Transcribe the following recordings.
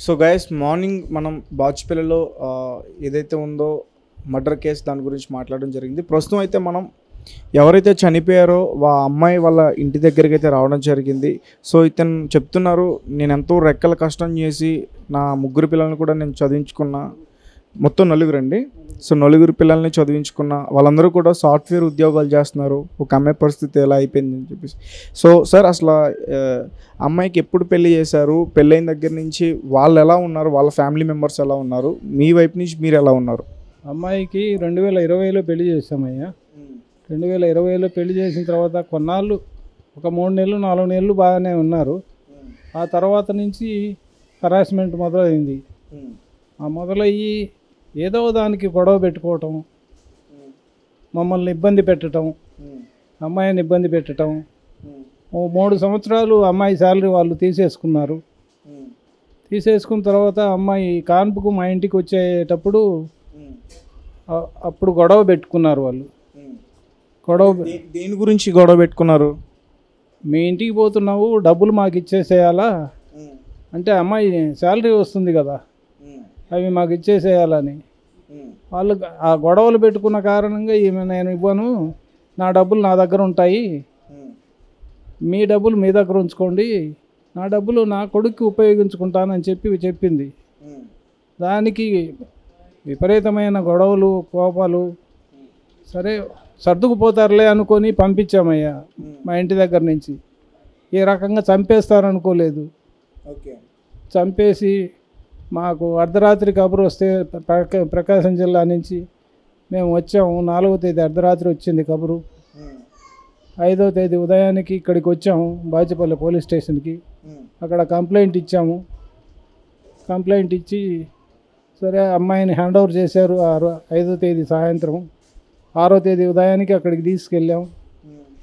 So guys morning మనం బాచుపల్లిలో ఏదైతే ఉందో మర్డర్ కేసు దాని గురించి మాట్లాడడం జరిగింది. ప్రస్తుతం అయితే మనం ఎవరైతే చనిపోయారో అమ్మాయి వాళ్ళ ఇంటి దగ్గరికి అయితే రావడం జరిగింది. సో ఇతను చెప్తున్నారు, నేను ఎంతో రెక్కల కష్టం చేసి నా ముగ్గురు పిల్లల్ని కూడా నేను చదివించుకున్నా, మొత్తం నలుగురండి. సో నలుగురు పిల్లల్ని చదివించుకున్న వాళ్ళందరూ కూడా సాఫ్ట్వేర్ ఉద్యోగాలు చేస్తున్నారు. ఒక అమ్మాయి పరిస్థితి ఎలా అయిపోయింది అని చెప్పేసి. సో సార్ అసలు అమ్మాయికి ఎప్పుడు పెళ్లి చేశారు, పెళ్ళైన దగ్గర నుంచి వాళ్ళు ఎలా ఉన్నారు, వాళ్ళ ఫ్యామిలీ మెంబర్స్ ఎలా ఉన్నారు, మీ వైపు నుంచి మీరు ఎలా ఉన్నారు? అమ్మాయికి 2020లో పెళ్లి చేసామయ్యా. 2020లో పెళ్లి చేసిన తర్వాత కొన్నాళ్ళు ఒక 3 నెలలు 4 నెలలు బాగానే ఉన్నారు. ఆ తర్వాత నుంచి హరాస్మెంట్ మొదలైంది. ఆ మొదలయ్యి ఏదో దానికి గొడవ పెట్టుకోవటం, మమ్మల్ని ఇబ్బంది పెట్టడం, అమ్మాయిని ఇబ్బంది పెట్టడం. 3 సంవత్సరాలు అమ్మాయి శాలరీ వాళ్ళు తీసేసుకున్నారు. తీసేసుకున్న తర్వాత అమ్మాయి కాన్పుకు మా ఇంటికి వచ్చేటప్పుడు అప్పుడు గొడవ పెట్టుకున్నారు వాళ్ళు. దేని గురించి గొడవ పెట్టుకున్నారు? మీ ఇంటికి పోతున్నావు, డబ్బులు మాకు ఇచ్చేసేయాలా అంటే, అమ్మాయి శాలరీ వస్తుంది కదా, అవి మాకు ఇచ్చేసేయాలని వాళ్ళు ఆ గొడవలు పెట్టుకున్న కారణంగా ఈమె నేను ఇవ్వను, నా డబ్బులు నా దగ్గర ఉంటాయి, మీ డబ్బులు మీ దగ్గర ఉంచుకోండి, నా డబ్బులు నా కొడుక్కి ఉపయోగించుకుంటానని చెప్పింది. దానికి విపరీతమైన గొడవలు, కోపాలు. సరే సర్దుకుపోతారులే అనుకొని పంపించామయ్యా మా ఇంటి దగ్గర నుంచి. ఈ రకంగా చంపేస్తారనుకోలేదు. చంపేసి మాకు అర్ధరాత్రి కబురు వస్తే ప్రకాశం జిల్లా నుంచి మేము వచ్చాము. 4వ తేదీ అర్ధరాత్రి వచ్చింది కబురు. 5వ తేదీ ఉదయానికి ఇక్కడికి వచ్చాము, బాచుపల్లి పోలీస్ స్టేషన్కి. అక్కడ కంప్లైంట్ ఇచ్చాము. కంప్లైంట్ ఇచ్చి సరే అమ్మాయిని హ్యాండ్ ఓవర్ చేశారు. 5వ తేదీ సాయంత్రం. 6వ తేదీ ఉదయానికి అక్కడికి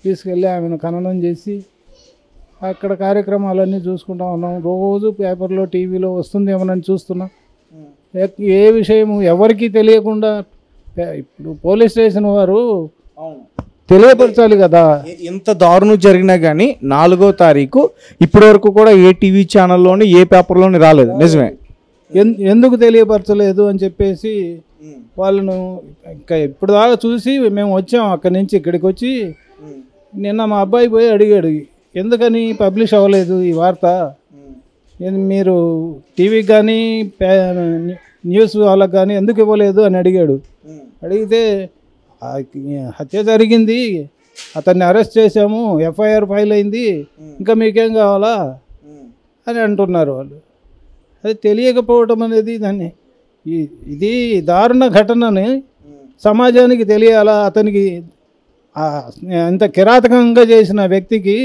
తీసుకెళ్ళి ఆమెను ఖననం చేసి అక్కడ కార్యక్రమాలన్నీ చూసుకుంటా ఉన్నాం. రోజు పేపర్లో టీవీలో వస్తుందేమోనని చూస్తున్నాం. ఏ విషయము ఎవరికీ తెలియకుండా ఇప్పుడు పోలీస్ స్టేషన్ వారు తెలియపరచాలి కదా. ఎంత దారుణం జరిగినా కానీ 4వ తారీఖు ఇప్పటి వరకు కూడా ఏ టీవీ ఛానల్లోని ఏ పేపర్లోని రాలేదు. నిజమే. ఎందుకు తెలియపరచలేదు అని చెప్పేసి వాళ్ళను ఇంకా ఇప్పుడు దాకా చూసి మేము వచ్చాము. అక్కడి నుంచి ఇక్కడికి వచ్చి నిన్న మా అబ్బాయి పోయి అడిగాడు, ఎందుకని పబ్లిష్ అవ్వలేదు ఈ వార్త, మీరు టీవీకి కానీ న్యూస్ వాళ్ళకి కానీ ఎందుకు ఇవ్వలేదు అని అడిగాడు. అడిగితే హత్య జరిగింది, అతన్ని అరెస్ట్ చేశాము, ఎఫ్ఐఆర్ ఫైల్ అయింది, ఇంకా మీకేం కావాలా అని అంటున్నారు వాళ్ళు. అది తెలియకపోవటం అనేది దాన్ని ఇది దారుణ ఘటనని సమాజానికి తెలియాలా. అతనికి ఇంత కిరాతకంగా చేసిన వ్యక్తికి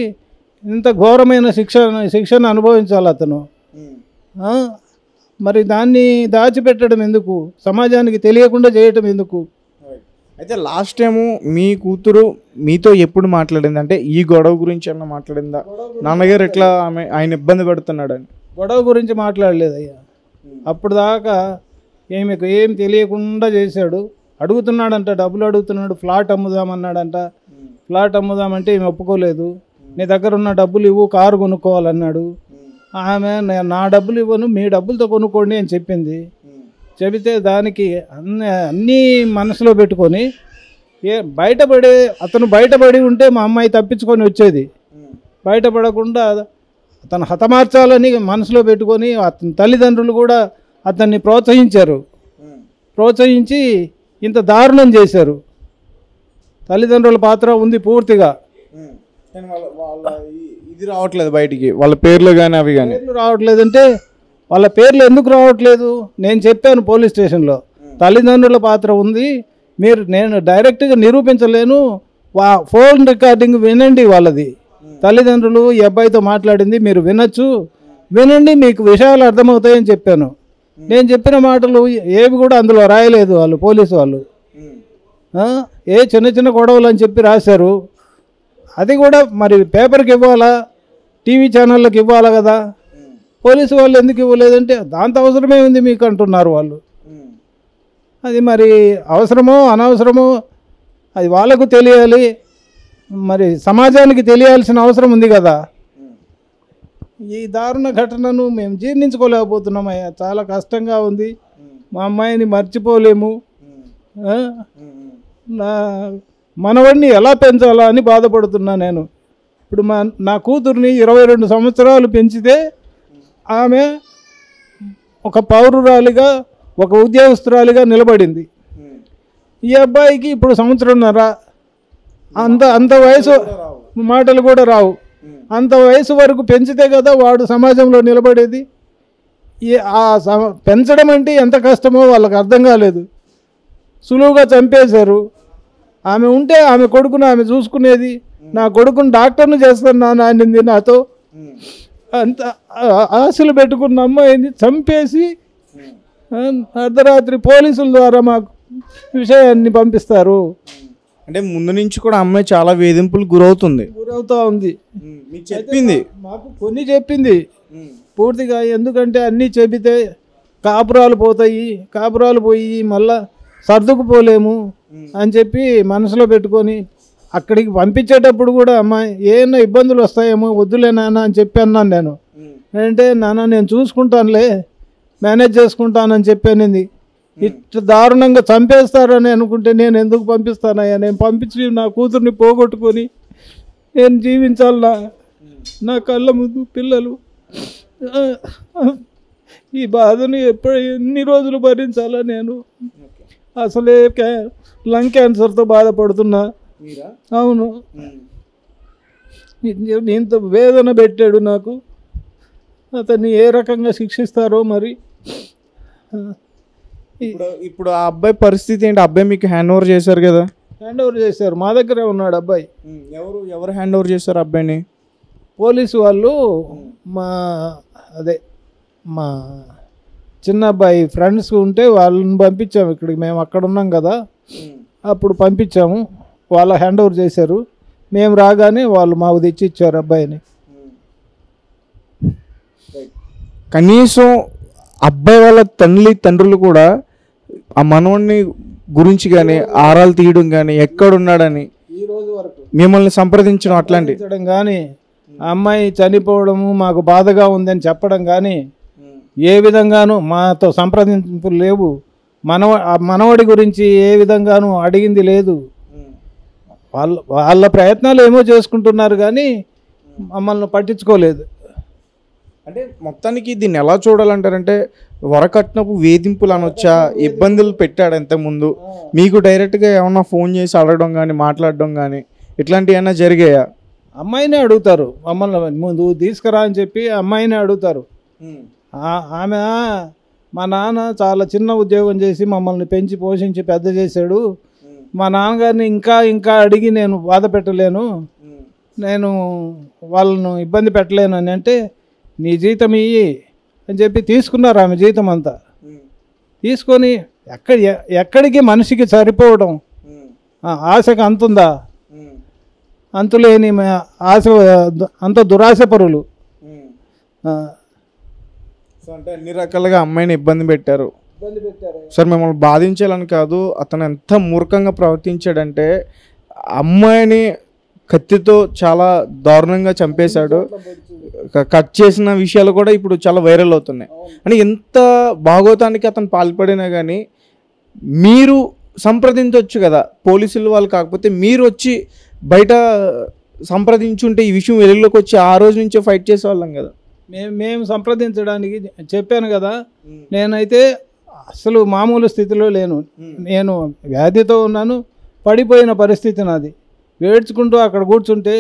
ఇంత ఘోరమైన శిక్షను అనుభవించాలి అతను. మరి దాన్ని దాచిపెట్టడం ఎందుకు, సమాజానికి తెలియకుండా చేయటం ఎందుకు? అయితే లాస్ట్ టైము మీ కూతురు మీతో ఎప్పుడు మాట్లాడింది, అంటే ఈ గొడవ గురించి ఏమన్నా మాట్లాడిందా? నాన్నగారు ఎట్లా ఆయన ఇబ్బంది పెడుతున్నాడని? గొడవ గురించి మాట్లాడలేదయ్యా. అప్పుడు దాకా ఈమెకు ఏం తెలియకుండా చేశాడు. అడుగుతున్నాడంట, డబ్బులు అడుగుతున్నాడు, ఫ్లాట్ అమ్ముదామన్నాడంట. ఫ్లాట్ అమ్ముదామంటే ఈమె ఒప్పుకోలేదు. నీ దగ్గర ఉన్న డబ్బులు ఇవ్వు, కారు కొనుక్కోవాలన్నాడు. ఆమె నా డబ్బులు ఇవ్వను, మీ డబ్బులతో కొనుక్కోండి అని చెప్పింది. చెబితే దానికి అన్నీ మనసులో పెట్టుకొని అతను బయటపడి ఉంటే మా అమ్మాయి తప్పించుకొని వచ్చేది. బయటపడకుండా అతను హతమార్చాలని మనసులో పెట్టుకొని అతని తల్లిదండ్రులు కూడా అతన్ని ప్రోత్సహించి ఇంత దారుణం చేశారు. తల్లిదండ్రుల పాత్ర ఉంది పూర్తిగా. ఇది రావట్లేదు బయటికి, వాళ్ళ పేర్లు కానీ అవి కానీ రావట్లేదంటే వాళ్ళ పేర్లు ఎందుకు రావట్లేదు? నేను చెప్పాను పోలీస్ స్టేషన్లో, తల్లిదండ్రుల పాత్ర ఉంది, నేను డైరెక్ట్గా నిరూపించలేను, ఫోన్ రికార్డింగ్ వినండి వాళ్ళది. తల్లిదండ్రులు ఈ అబ్బాయితో మాట్లాడింది మీరు వినండి, మీకు విషయాలు అర్థమవుతాయని చెప్పాను. నేను చెప్పిన మాటలు ఏవి కూడా అందులో రాయలేదు వాళ్ళు, పోలీసు వాళ్ళు. చిన్న చిన్న గొడవలు అని చెప్పి రాశారు. అది కూడా మరి పేపర్కి ఇవ్వాలా, టీవీ ఛానళ్ళకి ఇవ్వాలా కదా. పోలీసు వాళ్ళు ఎందుకు ఇవ్వలేదంటే దాంతో అవసరమే ఉంది మీకు అంటున్నారు వాళ్ళు. అది మరి అవసరమో అనవసరమో అది వాళ్ళకు తెలియాలి, మరి సమాజానికి తెలియాల్సిన అవసరం ఉంది కదా. ఈ దారుణ ఘటనను మేము జీర్ణించుకోలేకపోతున్నామయ్యా. చాలా కష్టంగా ఉంది. మా అమ్మాయిని మర్చిపోలేము. ఆ? నా మనవడిని ఎలా పెంచాలా అని బాధపడుతున్నా నేను. ఇప్పుడు నా కూతుర్ని 22 సంవత్సరాలు పెంచితే ఆమె ఒక పౌరురాలిగా, ఒక ఉద్యోగస్తురాలిగా నిలబడింది. ఈ అబ్బాయికి ఇప్పుడు సంవత్సరంన్నర. అంత వయసు మాటలు కూడా రావు. అంత వయసు వరకు పెంచితే కదా వాడు సమాజంలో నిలబడేది. పెంచడం అంటే ఎంత కష్టమో వాళ్ళకి అర్థం కాలేదు. సులువుగా చంపేశారు. ఆమె ఉంటే ఆమె కొడుకును ఆమె చూసుకునేది. నా కొడుకుని డాక్టర్ను చేస్తాను నానింది నాతో. అంత ఆశలు పెట్టుకున్న అమ్మాయిని చంపేసి అర్ధరాత్రి పోలీసుల ద్వారా మాకు విషయాన్ని పంపిస్తారు. అంటే ముందు నుంచి కూడా అమ్మాయి చాలా వేధింపులు గురవుతూ ఉంది. మీకు చెప్పింది, మాకు కొన్ని చెప్పింది పూర్తిగా. ఎందుకంటే అన్నీ చెబితే కాపురాలు పోయి మళ్ళా సర్దుకుపోలేము అని చెప్పి మనసులో పెట్టుకొని అక్కడికి పంపించేటప్పుడు కూడా అమ్మాయి ఏమైనా ఇబ్బందులు వస్తాయేమో వద్దులే నాన్న అని చెప్పి అన్నాను నేను. అంటే నాన్న నేను చూసుకుంటానులే, మేనేజ్ చేసుకుంటానని చెప్పానింది. ఇట్లా దారుణంగా చంపేస్తారని అనుకుంటే నేను ఎందుకు పంపిస్తానయ్యా? నేను పంపించి నా కూతుర్ని పోగొట్టుకొని నేను జీవించాలన్నా? నా కళ్ళ ముందు పిల్లలు. ఈ బాధను ఎన్ని రోజులు భరించాలా నేను? అసలే లంగ్ క్యాన్సర్తో బాధపడుతున్నా. అవును, ఇంత వేదన పెట్టాడు నాకు. అతన్ని ఏ రకంగా శిక్షిస్తారో మరి. ఇప్పుడు ఆ అబ్బాయి పరిస్థితి ఏంటి? అబ్బాయి మీకు హ్యాండ్ ఓవర్ చేశారు కదా? హ్యాండ్ ఓవర్ చేశారు. మా దగ్గరే ఉన్నాడు అబ్బాయి. ఎవరు హ్యాండ్ ఓవర్ చేశారు అబ్బాయిని? పోలీసు వాళ్ళు. మా చిన్న అబ్బాయి ఫ్రెండ్స్ ఉంటే వాళ్ళని పంపించాము ఇక్కడికి. మేము అక్కడ ఉన్నాం కదా, అప్పుడు పంపించాము. వాళ్ళ హ్యాండ్ ఓవర్ చేశారు. మేము రాగానే వాళ్ళు మాకు తెచ్చి ఇచ్చారు అబ్బాయిని. కనీసం అబ్బాయి వాళ్ళ తండ్రులు కూడా ఆ మనవడిని గురించి కానీ ఆరాలు తీయడం కానీ ఎక్కడున్నాడని ఈ రోజు వరకు మిమ్మల్ని సంప్రదించడం అట్లాంటి కానీ అమ్మాయి చనిపోవడము మాకు బాధగా ఉందని చెప్పడం కానీ ఏ విధంగానూ మాతో సంప్రదింపులు లేవు. మనవడి గురించి ఏ విధంగానూ అడిగింది లేదు. వాళ్ళ ప్రయత్నాలు ఏమో చేసుకుంటున్నారు కానీ మమ్మల్ని పట్టించుకోలేదు. అంటే మొత్తానికి దీన్ని ఎలా చూడాలంటారంటే వరకట్నపు వేధింపులు అనొచ్చా? ఇబ్బందులు పెట్టాడు ఇంతకుముందు మీకు డైరెక్ట్గా ఏమన్నా ఫోన్ చేసి అడగడం కానీ మాట్లాడడం కానీ ఇట్లాంటివి ఏమైనా జరిగాయా? అమ్మాయినే అడుగుతారు మమ్మల్ని. ముందు తీసుకురా అని చెప్పి అమ్మాయినే అడుగుతారు. ఆమె మా నాన్న చాలా చిన్న ఉద్యోగం చేసి మమ్మల్ని పెంచి పోషించి పెద్ద చేశాడు. మా నాన్నగారిని ఇంకా అడిగి నేను బాధ పెట్టలేను, నేను వాళ్ళను ఇబ్బంది పెట్టలేను అని అంటే నీ జీతం ఇయ్యి అని చెప్పి తీసుకున్నారు. ఆమె జీతం అంతా తీసుకొని ఎక్కడికి మనిషికి సరిపోవడం. ఆశకు అంతుందా? అంతులేని ఆశ, అంత దురాశ పరులు. అంటే అన్ని రకాలుగా అమ్మాయిని ఇబ్బంది పెట్టారు. సార్ మిమ్మల్ని బాధించాలని కాదు, అతను ఎంత మూర్ఖంగా ప్రవర్తించాడంటే అమ్మాయిని కత్తితో చాలా దారుణంగా చంపేశాడు. కట్ చేసిన విషయాలు కూడా ఇప్పుడు చాలా వైరల్ అవుతున్నాయి. అంటే ఎంత భాగోతానికి అతను పాల్పడినా కానీ మీరు సంప్రదించవచ్చు కదా పోలీసులు వాళ్ళు. కాకపోతే మీరు వచ్చి బయట సంప్రదించుంటే ఈ విషయం వెలుగులోకి వచ్చి ఆ రోజు నుంచే ఫైట్ చేసేవాళ్ళం కదా. మేము సంప్రదించడానికి చెప్పాను కదా. నేనైతే అసలు మామూలు స్థితిలో లేను. నేను వ్యాధితో ఉన్నాను, పడిపోయిన పరిస్థితి నాది. ఏడ్చుకుంటూ అక్కడ కూర్చుంటే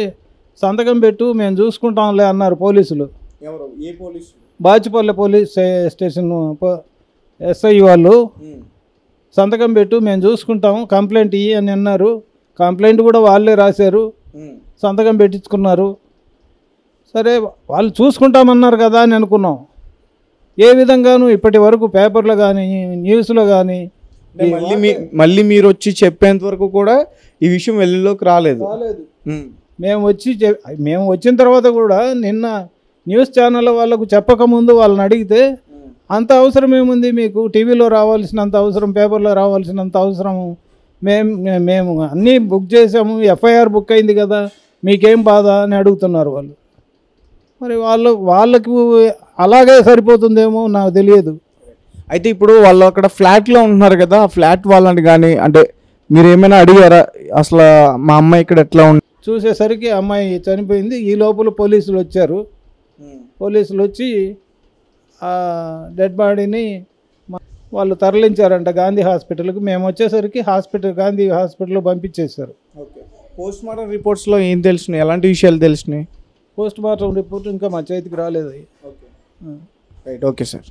సంతకం పెట్టు మేము చూసుకుంటాంలే అన్నారు పోలీసులు. ఏ పోలీసు? బాచిపల్లె పోలీస్ స్టేషన్ ఎస్ఐ వాళ్ళు. సంతకం పెట్టు మేము చూసుకుంటాము, కంప్లైంట్ ఇయ్యి అని అన్నారు. కంప్లైంట్ కూడా వాళ్ళే రాశారు, సంతకం పెట్టించుకున్నారు. సరే వాళ్ళు చూసుకుంటామన్నారు కదా అని అనుకున్నాం. ఏ విధంగానూ ఇప్పటి వరకు పేపర్లో కానీ న్యూస్లో కానీ మళ్ళీ మీరు వచ్చి చెప్పేంత వరకు కూడా ఈ విషయం వెలుగులోకి రాలేదు. మేము వచ్చిన తర్వాత కూడా నిన్న న్యూస్ ఛానల్ వాళ్ళకు చెప్పకముందు వాళ్ళని అడిగితే అంత అవసరం ఏముంది మీకు? టీవీలో రావాల్సినంత అవసరం, పేపర్లో రావాల్సినంత అవసరం, మేము అన్నీ బుక్ చేసాము, ఎఫ్ఐఆర్ బుక్ అయింది కదా, మీకేం బాధ అని అడుగుతున్నారు వాళ్ళు. మరి వాళ్ళకి అలాగే సరిపోతుందేమో నాకు తెలియదు. అయితే ఇప్పుడు వాళ్ళు అక్కడ ఫ్లాట్లో ఉంటున్నారు కదా, ఆ ఫ్లాట్ వాళ్ళని కానీ అంటే మీరు ఏమైనా అడిగారా అసలు మా అమ్మాయి ఇక్కడ ఎట్లా ఉంది? చూసేసరికి అమ్మాయి చనిపోయింది. ఈ లోపల పోలీసులు వచ్చారు. పోలీసులు వచ్చి ఆ డెడ్ బాడీని వాళ్ళు తరలించారంట గాంధీ హాస్పిటల్కి. మేము వచ్చేసరికి గాంధీ హాస్పిటల్లో పంపించేశారు. ఓకే. పోస్ట్ మార్టం రిపోర్ట్స్లో ఏం తెలిసినాయి, ఎలాంటి విషయాలు తెలిసినాయి? పోస్ట్ మార్టం రిపోర్ట్ ఇంకా మా చేతికి రాలేదు. Right, okay sir.